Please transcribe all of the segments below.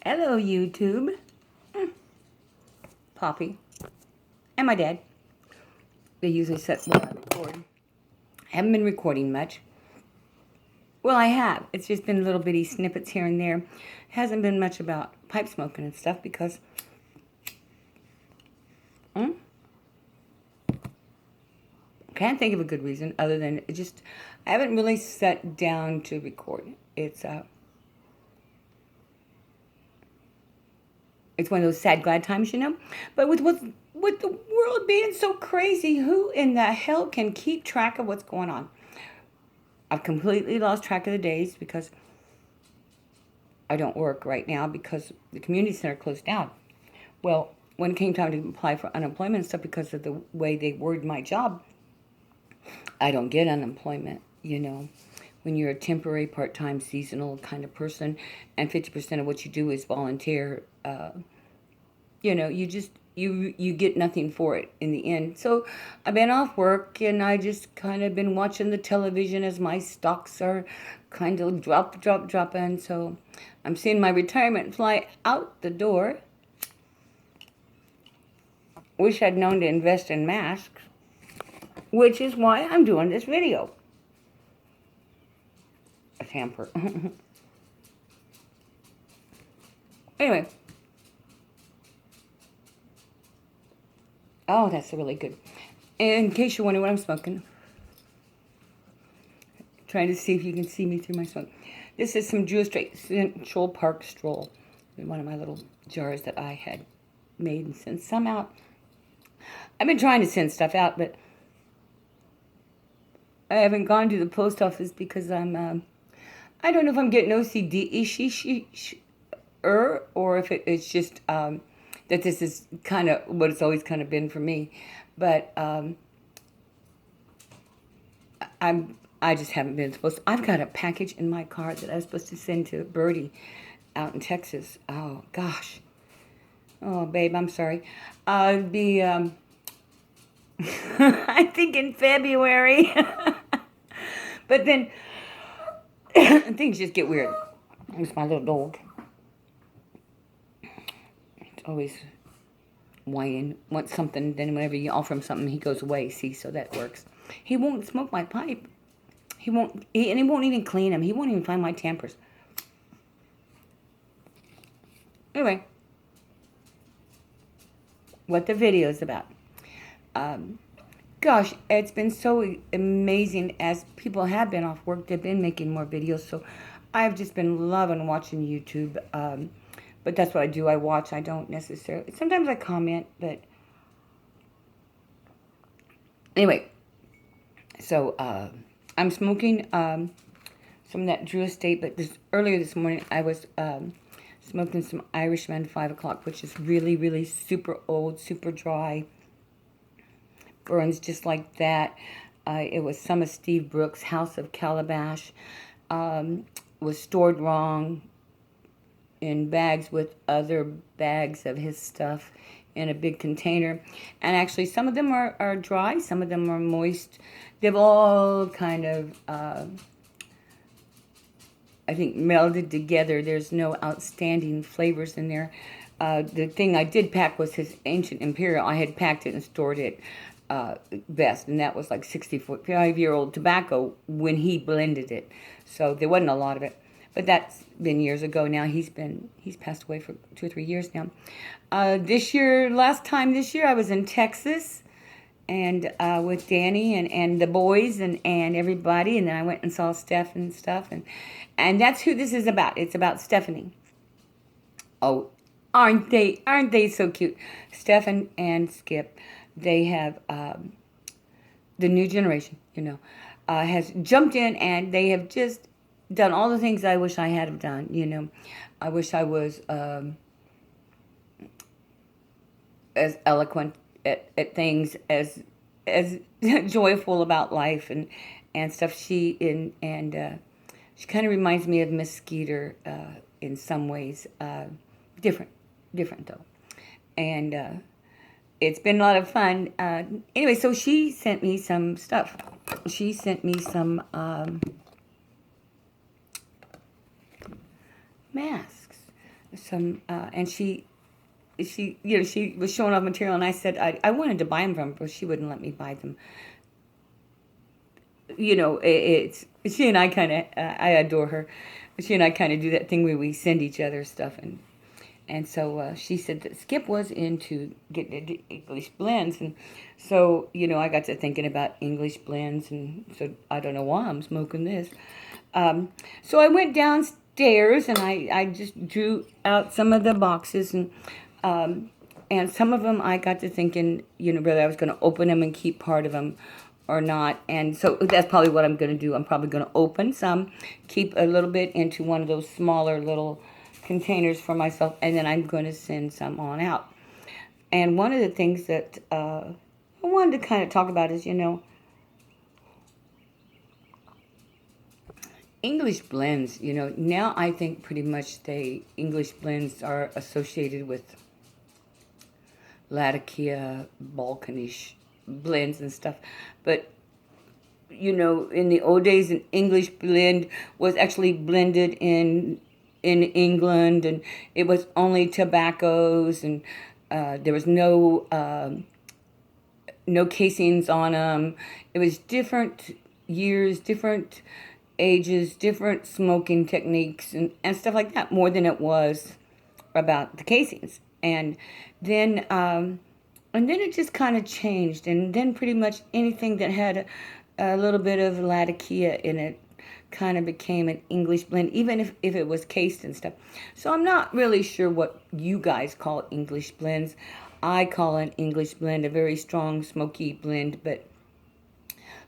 Hello, YouTube. Poppy. And my dad. They usually set while I record. Haven't been recording much. Well, I have. It's just been little bitty snippets here and there. It hasn't been much about pipe smoking and stuff because... can't think of a good reason other than it just... I haven't really sat down to record. It's one of those sad, glad times, you know? But with the world being so crazy, who in the hell can keep track of what's going on? I've completely lost track of the days because I don't work right now because the community center closed down. Well, when it came time to apply for unemployment and stuff because of the way they word my job, I don't get unemployment, you know. When you're a temporary, part-time, seasonal kind of person, and 50% of what you do is volunteer, you know, you get nothing for it in the end. So I've been off work, and I just kind of been watching the television as my stocks are kind of dropping. So I'm seeing my retirement fly out the door. Wish I'd known to invest in masks, which is why I'm doing this video. A tamper. Anyway. Oh, that's really good. In case you're wondering what I'm smoking, trying to see if you can see me through my smoke. This is some Drew Estate Central Park Stroll in one of my little jars that I had made and sent some out. I've been trying to send stuff out, but I haven't gone to the post office because I'm, I don't know if I'm getting OCD or if it's just that this is kind of what it's always kind of been for me. But I just haven't been supposed to. I've got a package in my car that I was supposed to send to Birdie out in Texas. Oh, gosh. Oh, babe, I'm sorry. It'd be, I think in February. But then things just get weird. It's my little dog. It's always whining, wants something, then whenever you offer him something, he goes away. See, so that works. He won't smoke my pipe. And he won't even clean them. He won't even find my tampers. Anyway, what the video is about. Gosh, it's been so amazing as people have been off work. They've been making more videos, so I've just been loving watching YouTube. But that's what I do. I watch. I don't necessarily... sometimes I comment, but... anyway, so I'm smoking some of that Drew Estate, but earlier this morning I was smoking some Irishman 5 o'clock, which is really, really super old, super dry. Burns just like that. It was some of Steve Brooks' House of Calabash. Was stored wrong in bags with other bags of his stuff in a big container. And actually some of them are dry, some of them are moist. They've all kind of, I think, melded together. There's no outstanding flavors in there. The thing I did pack was his Ancient Imperial. I had packed it and stored it best, and that was like 65-year-old tobacco when he blended it. So there wasn't a lot of it. But that's been years ago now. He's passed away for 2 or 3 years now. Last time this year, I was in Texas and with Danny and the boys and everybody, and then I went and saw Steph and stuff, and that's who this is about. It's about Stephanie. Oh, aren't they so cute? Steph and Skip, they have the new generation, you know, has jumped in, and they have just done all the things I wish I had have done, you know. I wish I was as eloquent at things, as joyful about life and stuff. She kind of reminds me of Miss Skeeter in some ways. Different though. And it's been a lot of fun. Anyway, so she sent me some stuff. She sent me some masks. some, and she was showing off material, and I said I wanted to buy them from her, but she wouldn't let me buy them. It's she and I kind of, I adore her. She and I kind of do that thing where we send each other stuff, and so she said that Skip was into getting into English blends, and so I got to thinking about English blends, and so I don't know why I'm smoking this. So I went downstairs and I just drew out some of the boxes, and some of them I got to thinking, whether I was going to open them and keep part of them or not. And so that's probably what I'm going to do. I'm probably going to open some, keep a little bit into one of those smaller little containers for myself, and then I'm going to send some on out. And one of the things that I wanted to kind of talk about is, English blends, now I think pretty much English blends are associated with Latakia, Balkanish blends and stuff. But, in the old days, an English blend was actually blended in England, and it was only tobaccos, and there was no casings on them. It was different years, different ages, different smoking techniques, and stuff like that, more than it was about the casings. And then it just kind of changed, and then pretty much anything that had a little bit of Latakia in it kind of became an English blend, even if it was cased and stuff. So I'm not really sure what you guys call English blends. I call an English blend a very strong, smoky blend, but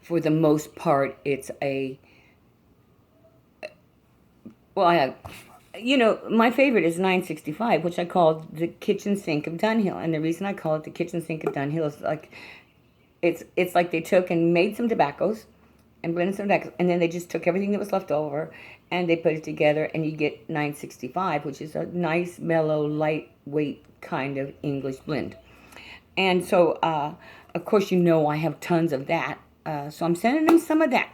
for the most part, it's my favorite is 965, which I call the kitchen sink of Dunhill. And the reason I call it the kitchen sink of Dunhill is it's like they took and made some tobaccos and blended some tobaccos, and then they just took everything that was left over and they put it together, and you get 965, which is a nice, mellow, lightweight kind of English blend. And so, of course, I have tons of that. So I'm sending them some of that.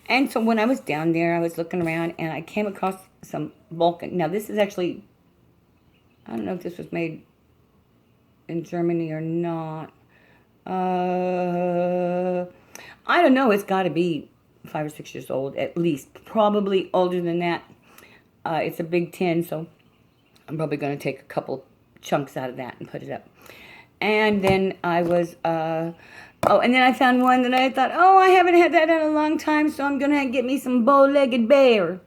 And so when I was down there, I was looking around, and I came across some Vulcan. Now, this is actually, I don't know if this was made in Germany or not. I don't know. It's got to be 5 or 6 years old, at least. Probably older than that. It's a big tin, so I'm probably going to take a couple chunks out of that and put it up. And then I was... and then I found one that I thought, I haven't had that in a long time, so I'm going to get me some bow-legged bear.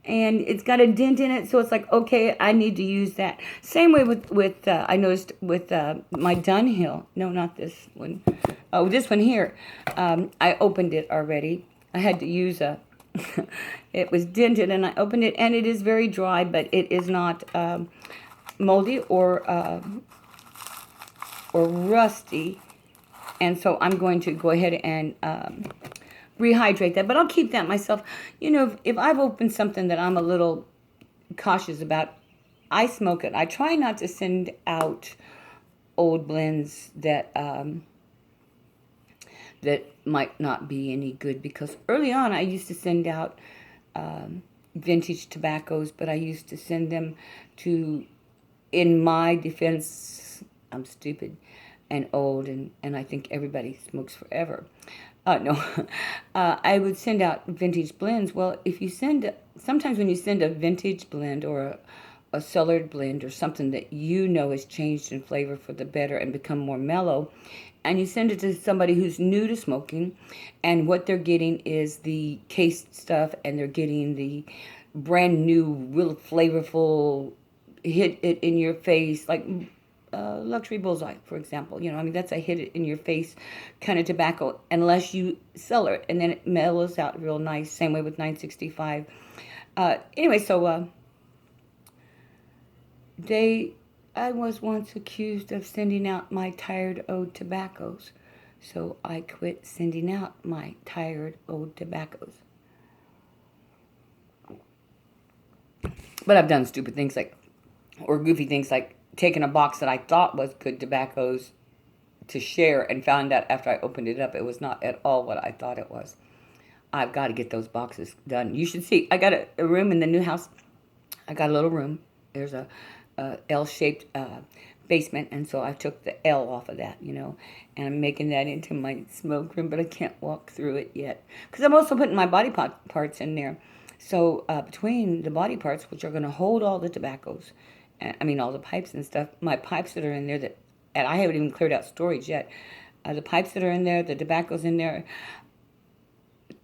And it's got a dent in it, so it's like, okay, I need to use that. Same way with I noticed with my Dunhill. No, not this one. Oh, this one here. I opened it already. I had to use it was dented, and I opened it, and it is very dry, but it is not moldy or rusty. And so I'm going to go ahead and rehydrate that. But I'll keep that myself. If I've opened something that I'm a little cautious about, I smoke it. I try not to send out old blends that might not be any good, because early on I used to send out vintage tobaccos, but I used to send them to, in my defense, I'm stupid and old, and I think everybody smokes forever. No, I would send out vintage blends. Well, sometimes when you send a vintage blend or a cellared blend or something that has changed in flavor for the better and become more mellow, and you send it to somebody who's new to smoking, and what they're getting is the cased stuff, and they're getting the brand new, real flavorful, hit it in your face, like Luxury Bullseye, for example. That's a hit it in your face kind of tobacco, unless you cellar it, and then it mellows out real nice. Same way with 965. Anyway, so I was once accused of sending out my tired old tobaccos, so I quit sending out my tired old tobaccos. But I've done stupid things or goofy things like taking a box that I thought was good tobaccos to share, and found out after I opened it up it was not at all what I thought it was. I've got to get those boxes done. You should see. I got a room in the new house. I got a little room. There's a L-shaped basement, and so I took the L off of that, and I'm making that into my smoke room, but I can't walk through it yet because I'm also putting my body parts in there. So between the body parts, which are going to hold all the tobaccos, I mean all the pipes and stuff, my pipes that are in there that, and I haven't even cleared out storage yet. The pipes that are in there, the tobacco's in there.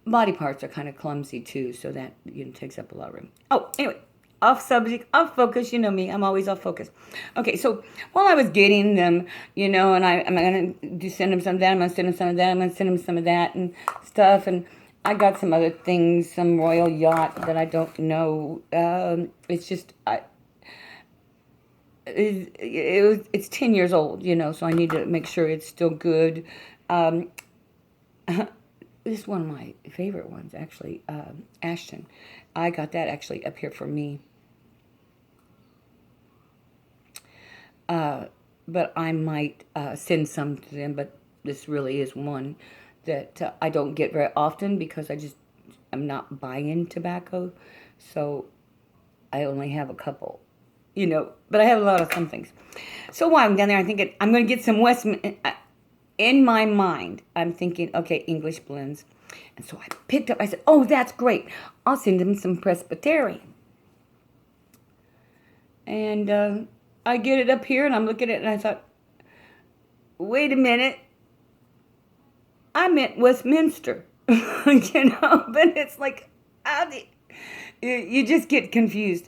Body parts are kind of clumsy too, so that takes up a lot of room. Oh, anyway, off subject, off focus. You know me, I'm always off focus. Okay, so while I was getting them, and I'm going to send them some of that, I'm going to send them some of that, I'm going to send them some of that and stuff, and I got some other things, some royal yacht that I don't know. It's just, it's 10 years old, so I need to make sure it's still good. This is one of my favorite ones, actually, Ashton. I got that actually up here for me. But I might send some to them, but this really is one that I don't get very often because I'm not buying tobacco, so I only have a couple, but I have a lot of some things. So while I'm down there, I'm thinking I'm going to get some in my mind, I'm thinking, okay, English blends. And so I said, oh, that's great. I'll send them some Presbyterian. And I get it up here, and I'm looking at it, and I thought, wait a minute. I meant Westminster. But it's like, you just get confused.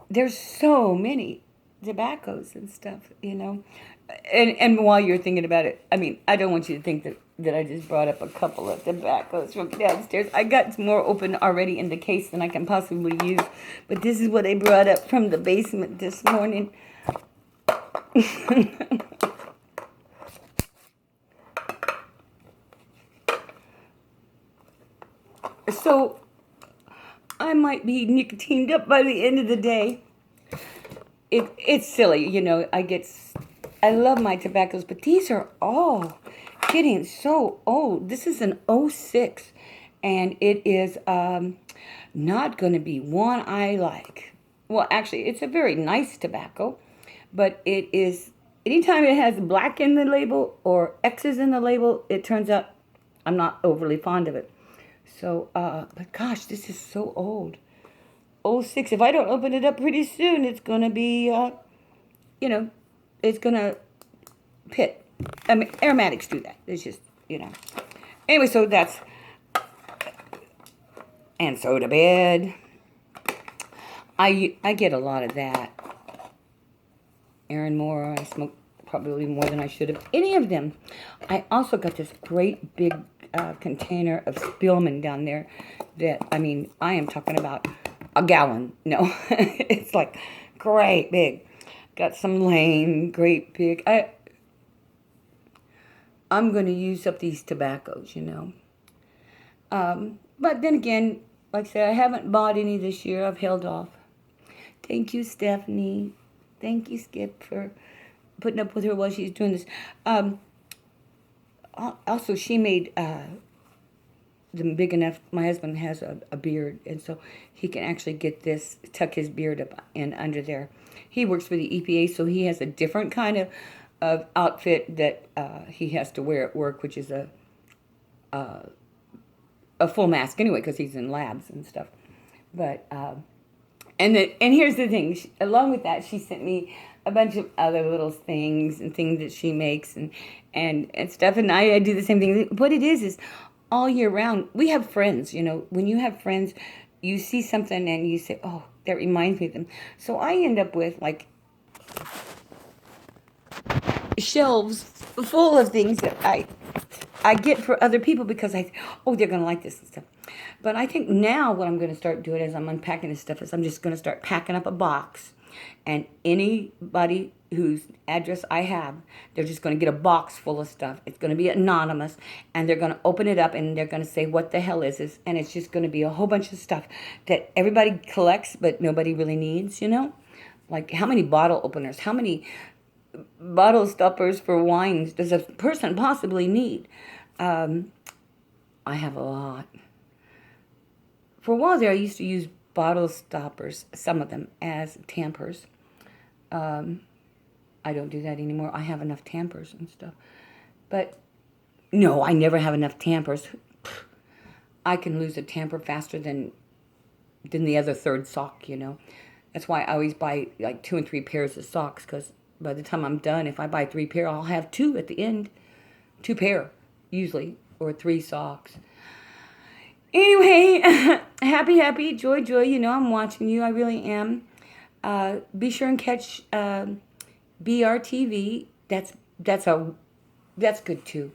There's so many tobaccos and stuff, And while you're thinking about it, I mean, I don't want you to think that I just brought up a couple of tobaccos from downstairs. I got some more open already in the case than I can possibly use. But this is what I brought up from the basement this morning. So, I might be nicotined up by the end of the day. It's silly, I love my tobaccos, but these are all getting so old. This is an '06, and it is not going to be one I like. Well, actually, it's a very nice tobacco, but it is, anytime it has black in the label or X's in the label, it turns out I'm not overly fond of it. So, but gosh, this is so old. '06, if I don't open it up pretty soon, it's going to be, it's going to pit. I mean, aromatics do that. It's just, Anyway, so that's, and soda bed. I get a lot of that. Aaron Moore, I smoke probably more than I should have. Any of them. I also got this great big container of Spillman down there that, I mean, I am talking about a gallon. No, it's like great big. Got some Lane, great big. I'm going to use up these tobaccos, But then again, like I said, I haven't bought any this year. I've held off. Thank you, Stephanie. Thank you, Skip, for putting up with her while she's doing this. Also, she made them big enough. My husband has a beard, and so he can actually get this, tuck his beard up in under there. He works for the EPA, so he has a different kind of outfit that he has to wear at work, which is a full mask anyway, because he's in labs and stuff. But and here's the thing. Along with that, she sent me a bunch of other little things and things that she makes and stuff. And I do the same thing. What it is all year round, we have friends. When you have friends, you see something and you say, oh, that reminds me of them. So I end up with like shelves full of things that I get for other people because they're going to like this and stuff. But I think now what I'm going to start doing as I'm unpacking this stuff is I'm just going to start packing up a box. And anybody whose address I have, they're just going to get a box full of stuff. It's going to be anonymous. And they're going to open it up and they're going to say, what the hell is this? And it's just going to be a whole bunch of stuff that everybody collects but nobody really needs, Like how many bottle openers, how many bottle stoppers for wines does a person possibly need? I have a lot. For a while there, I used to use bottle stoppers, some of them, as tampers. I don't do that anymore. I have enough tampers and stuff. But no, I never have enough tampers. I can lose a tamper faster than the other third sock. That's why I always buy like 2 and 3 pairs of socks, because by the time I'm done, if I buy 3 pair, I'll have two at the end. 2 pair, usually, or 3 socks. Anyway, happy, joy. I'm watching you. I really am. Be sure and catch brtv. That's good too.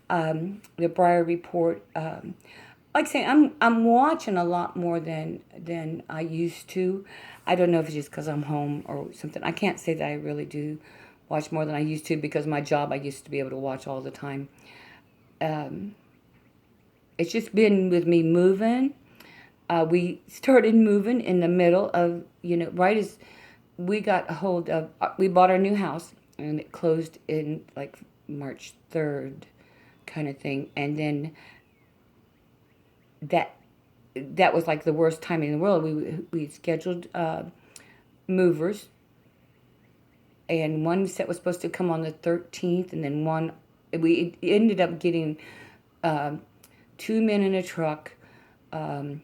The Briar Report. Like I say, I'm watching a lot more than I used to. I don't know if it's just because I'm home or something. I can't say that I really do watch more than I used to, because my job, I used to be able to watch all the time. It's just been with me moving. We started moving in the middle of, right as we got a hold of, we bought our new house, and it closed in like March 3rd kind of thing. And then that was like the worst time in the world. We scheduled movers, and one set was supposed to come on the 13th, and then we ended up getting 2 men in a truck on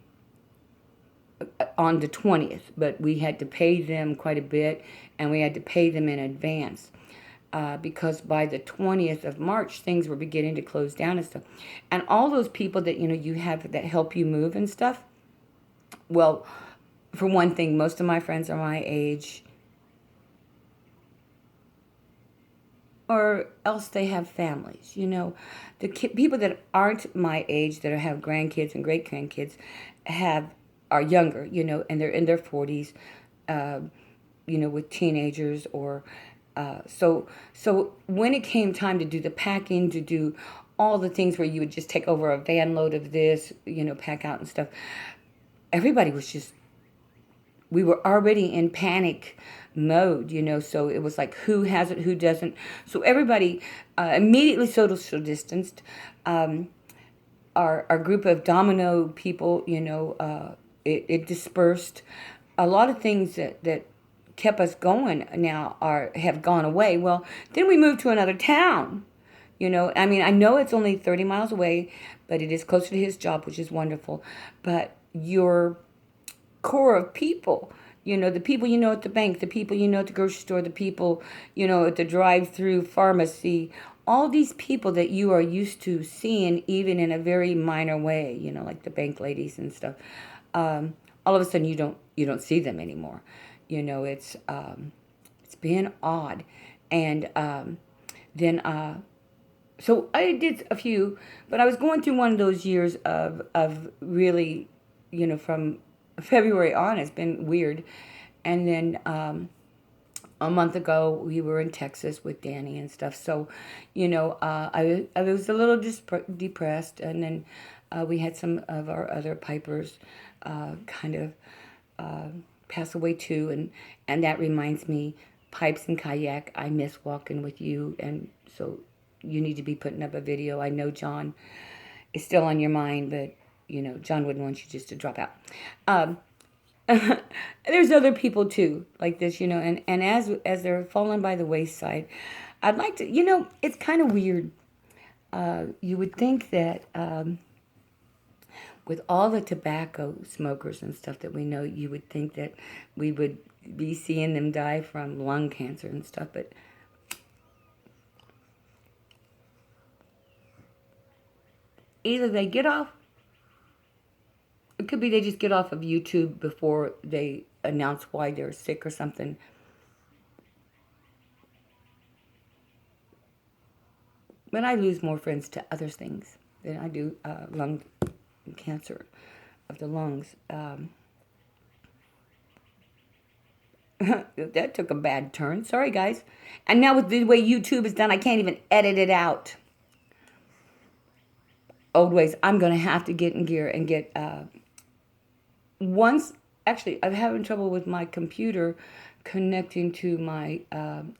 the 20th, but we had to pay them quite a bit, and we had to pay them in advance. Because by the 20th of March, things were beginning to close down and stuff. And all those people that, you have that help you move and stuff, well, for one thing, most of my friends are my age, or else they have families. The people that aren't my age, that have grandkids and great-grandkids, are younger, and they're in their 40s, with teenagers, or so when it came time to do the packing, to do all the things where you would just take over a van load of this, pack out and stuff, everybody was just, we were already in panic mode, so it was like, who has it, who doesn't. So everybody immediately social distanced. Our group of domino people, it dispersed. A lot of things that kept us going now have gone away. Well, then we moved to another town. I know it's only 30 miles away, but it is closer to his job, which is wonderful. But your core of people, the people at the bank, the people at the grocery store, the people, at the drive-through pharmacy, all these people that you are used to seeing, even in a very minor way, like the bank ladies and stuff. All of a sudden you don't see them anymore. It's been odd. And then so I did a few, but I was going through one of those years of really, from February on, it's been weird. And then a month ago, we were in Texas with Danny and stuff. So, I was a little depressed. And then we had some of our other pipers kind of pass away too. And that reminds me, pipes and kayak, I miss walking with you. And so you need to be putting up a video. I know John is still on your mind, but, John wouldn't want you just to drop out. There's other people too, like this, and as they're falling by the wayside, I'd like to, it's kind of weird. You would think that with all the tobacco smokers and stuff that we know, you would think that we would be seeing them die from lung cancer and stuff, but either they get off, it could be they just get off of YouTube before they announce why they're sick or something. But I lose more friends to other things than I do lung cancer of the lungs. That took a bad turn. Sorry, guys. And now with the way YouTube is done, I can't even edit it out. Old ways. I'm going to have to get in gear and get... Actually, I'm having trouble with my computer connecting to my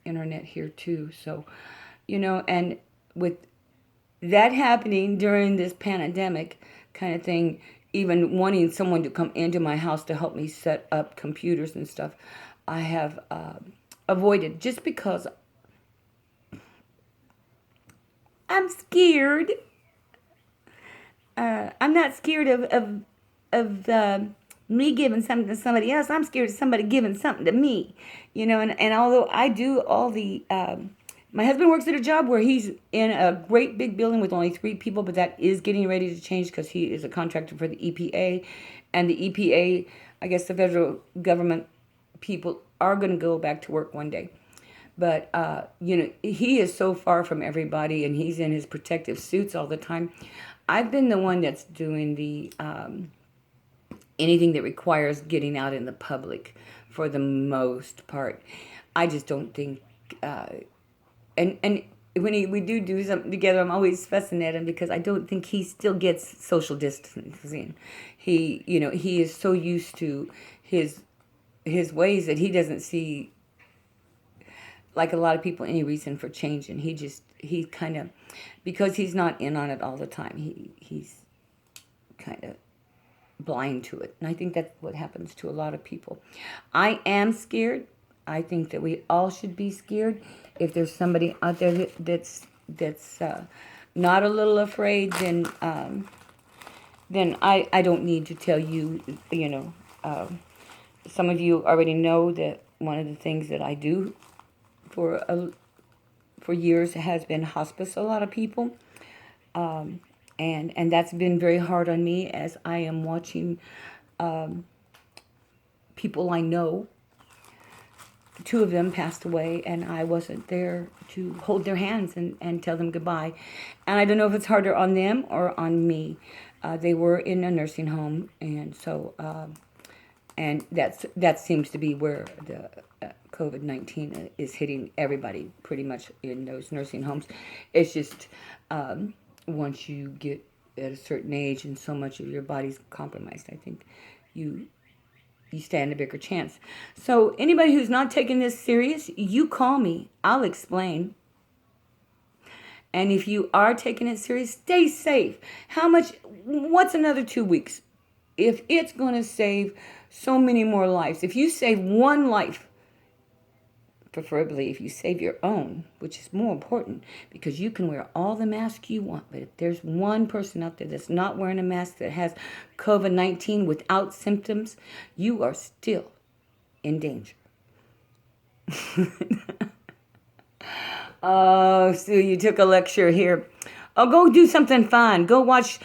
internet here too. So, and with that happening during this pandemic kind of thing, even wanting someone to come into my house to help me set up computers and stuff, I have avoided just because I'm scared. I'm not scared of me giving something to somebody else. I'm scared of somebody giving something to me, And although I do all the, my husband works at a job where he's in a great big building with only 3 people, but that is getting ready to change because he is a contractor for the EPA, and the EPA, I guess the federal government people are going to go back to work one day. But, he is so far from everybody and he's in his protective suits all the time. I've been the one that's doing the anything that requires getting out in the public for the most part. I just don't think, and when we do something together, I'm always fussing at him because I don't think he still gets social distancing. He is so used to his ways that he doesn't see, like a lot of people, any reason for changing. He kind of, because he's not in on it all the time, he's kind of blind to it. And I think that's what happens to a lot of people. I am scared. I think that we all should be scared. If there's somebody out there that's not a little afraid, then I don't need to tell you, some of you already know that one of the things that I do for years has been hospice a lot of people. And that's been very hard on me as I am watching people I know. 2 of them passed away, and I wasn't there to hold their hands and tell them goodbye. And I don't know if it's harder on them or on me. They were in a nursing home, and so and that seems to be where the COVID-19 is hitting everybody pretty much in those nursing homes. It's just once you get at a certain age and so much of your body's compromised, I think you stand a bigger chance. So anybody who's not taking this serious, you call me. I'll explain. And if you are taking it serious, stay safe. What's another 2 weeks? If it's going to save so many more lives, if you save one life, preferably if you save your own, which is more important because you can wear all the masks you want. But if there's one person out there that's not wearing a mask that has COVID-19 without symptoms, you are still in danger. Oh, Sue, you took a lecture here. Oh, go do something fun. Go watch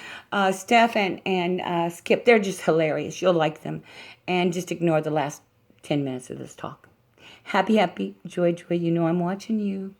Steph and Skip. They're just hilarious. You'll like them. And just ignore the last 10 minutes of this talk. Happy, joy, you know I'm watching you.